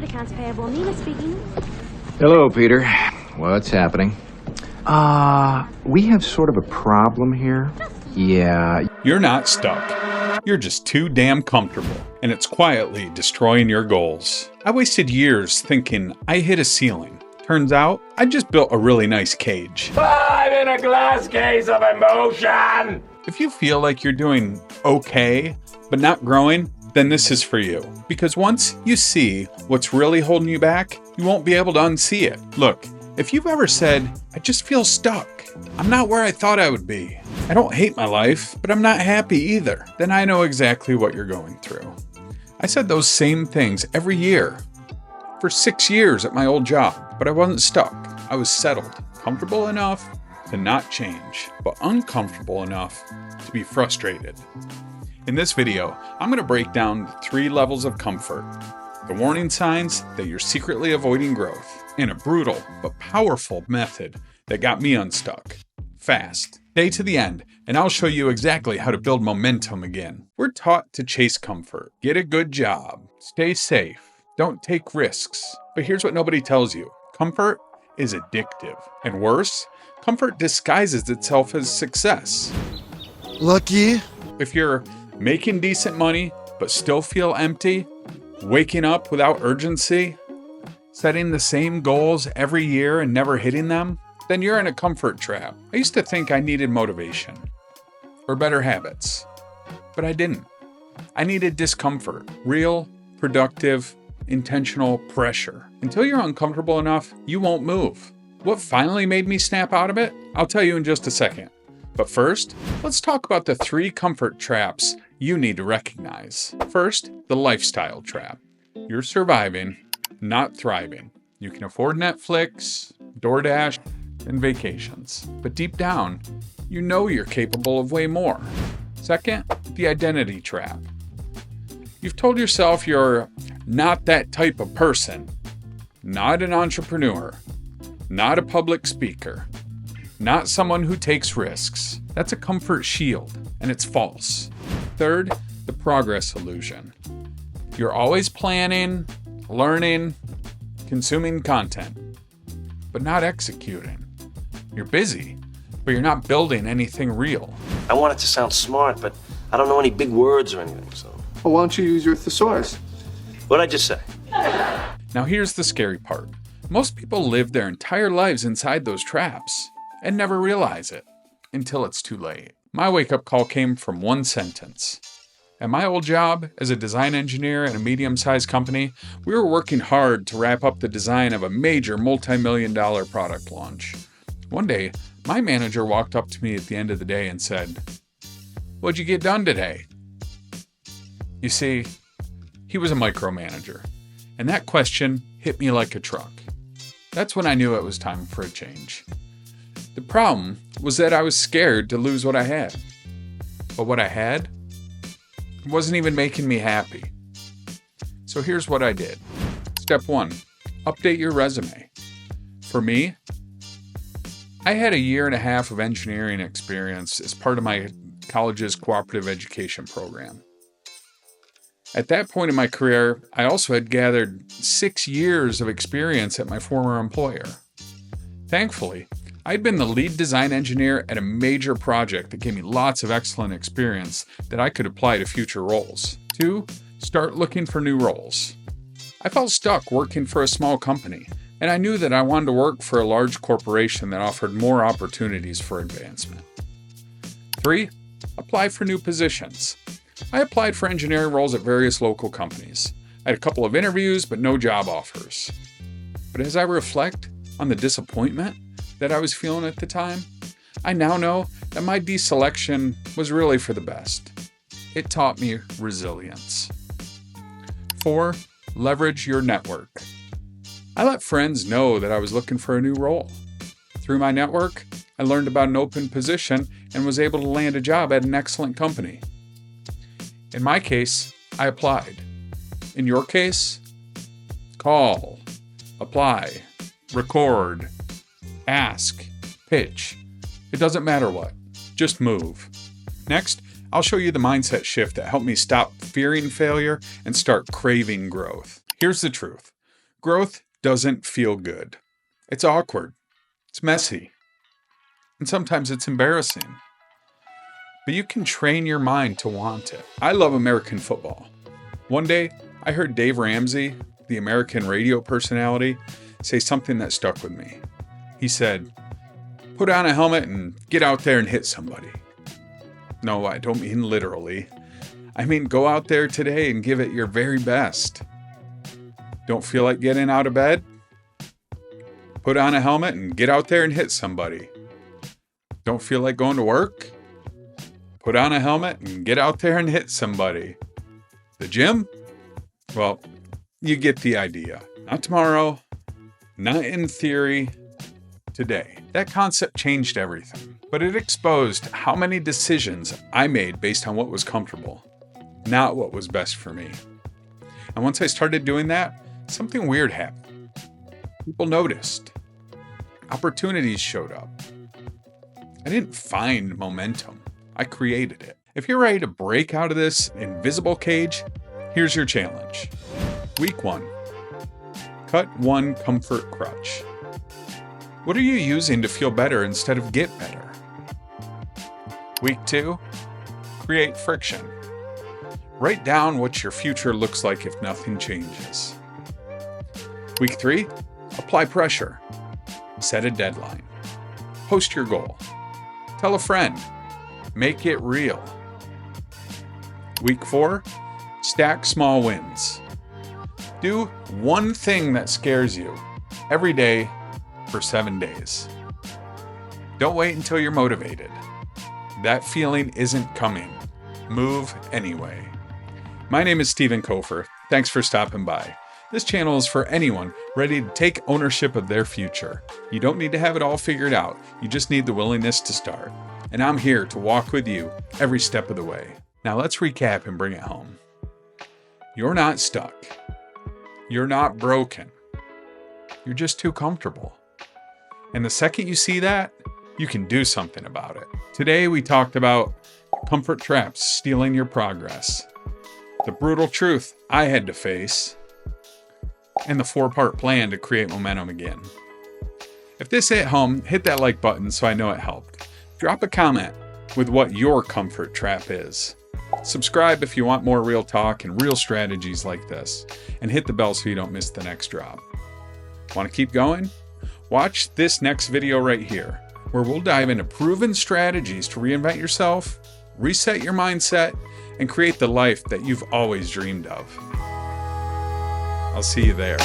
accounts payable. Nina speaking. Hello, Peter. What's happening? We have sort of a problem here. Yeah. You're not stuck. You're just too damn comfortable, and it's quietly destroying your goals. I wasted years thinking I hit a ceiling. Turns out, I just built a really nice cage. I'm in a glass case of emotion! If you feel like you're doing okay, but not growing, then this is for you. Because once you see what's really holding you back, you won't be able to unsee it. Look, if you've ever said, I just feel stuck, I'm not where I thought I would be, I don't hate my life, but I'm not happy either, then I know exactly what you're going through. I said those same things every year for 6 years at my old job, but I wasn't stuck. I was settled, comfortable enough to not change, but uncomfortable enough to be frustrated. In this video, I'm going to break down the 3 levels of comfort, the warning signs that you're secretly avoiding growth, and a brutal but powerful method that got me unstuck. Fast. Stay to the end, and I'll show you exactly how to build momentum again. We're taught to chase comfort, get a good job, stay safe, don't take risks. But here's what nobody tells you. Comfort is addictive. And worse, comfort disguises itself as success. Lucky. If you're making decent money, but still feel empty, waking up without urgency, setting the same goals every year and never hitting them, then you're in a comfort trap. I used to think I needed motivation or better habits, but I didn't. I needed discomfort, real, productive, intentional pressure. Until you're uncomfortable enough, you won't move. What finally made me snap out of it? I'll tell you in just a second. But first, let's talk about the 3 comfort traps you need to recognize. First, the lifestyle trap. You're surviving, not thriving. You can afford Netflix, DoorDash, and vacations. But deep down, you know you're capable of way more. Second, the identity trap. You've told yourself you're not that type of person, not an entrepreneur, not a public speaker, not someone who takes risks. That's a comfort shield, and it's false. Third, the progress illusion. You're always planning, learning, consuming content, but not executing. You're busy, but you're not building anything real. I want it to sound smart, but I don't know any big words or anything, so. Well, why don't you use your thesaurus? What'd I just say? Now here's the scary part. Most people live their entire lives inside those traps and never realize it until it's too late. My wake-up call came from one sentence. At my old job as a design engineer at a medium-sized company, we were working hard to wrap up the design of a major multi-million-dollar product launch. One day, my manager walked up to me at the end of the day and said, "What'd you get done today?" You see, he was a micromanager, and that question hit me like a truck. That's when I knew it was time for a change. The problem was that I was scared to lose what I had. But what I had wasn't even making me happy. So here's what I did. Step 1, update your resume. For me, I had a 1.5 years of engineering experience as part of my college's cooperative education program. At that point in my career, I also had gathered 6 years of experience at my former employer. Thankfully, I'd been the lead design engineer at a major project that gave me lots of excellent experience that I could apply to future roles. 2, start looking for new roles. I felt stuck working for a small company, and I knew that I wanted to work for a large corporation that offered more opportunities for advancement. 3, apply for new positions. I applied for engineering roles at various local companies. I had a couple of interviews, but no job offers. But as I reflect on the disappointment that I was feeling at the time, I now know that my deselection was really for the best. It taught me resilience. 4, leverage your network. I let friends know that I was looking for a new role. Through my network, I learned about an open position and was able to land a job at an excellent company. In my case, I applied. In your case, call, apply, record, ask, pitch. It doesn't matter what, just move. Next, I'll show you the mindset shift that helped me stop fearing failure and start craving growth. Here's the truth. Growth doesn't feel good. It's awkward. It's messy. And sometimes it's embarrassing. But you can train your mind to want it. I love American football. One day, I heard Dave Ramsey, the American radio personality, say something that stuck with me. He said, "Put on a helmet and get out there and hit somebody." No, I don't mean literally. I mean, go out there today and give it your very best. Don't feel like getting out of bed? Put on a helmet and get out there and hit somebody. Don't feel like going to work? Put on a helmet and get out there and hit somebody. The gym? Well, you get the idea. Not tomorrow, not in theory, today. That concept changed everything, but it exposed how many decisions I made based on what was comfortable, not what was best for me. And once I started doing that, something weird happened. People noticed. Opportunities showed up. I didn't find momentum. I created it. If you're ready to break out of this invisible cage, here's your challenge. Week 1. Cut one comfort crutch. What are you using to feel better instead of get better? Week 2. Create friction. Write down what your future looks like if nothing changes. Week 3. Apply pressure. Set a deadline. Post your goal. Tell a friend. Make it real. Week 4. Stack small wins. Do one thing that scares you every day for 7 days. Don't wait until you're motivated. That feeling isn't coming. Move anyway. My name is Stephen Kofer. Thanks for stopping by. This channel is for anyone ready to take ownership of their future. You don't need to have it all figured out. You just need the willingness to start. And I'm here to walk with you every step of the way. Now let's recap and bring it home. You're not stuck. You're not broken. You're just too comfortable. And the second you see that, you can do something about it. Today we talked about comfort traps stealing your progress, the brutal truth I had to face, and the 4-part plan to create momentum again. If this hit home, hit that like button so I know it helped. Drop a comment with what your comfort trap is. Subscribe if you want more real talk and real strategies like this, and hit the bell so you don't miss the next drop. Want to keep going? Watch this next video right here, where we'll dive into proven strategies to reinvent yourself, reset your mindset, and create the life that you've always dreamed of. I'll see you there.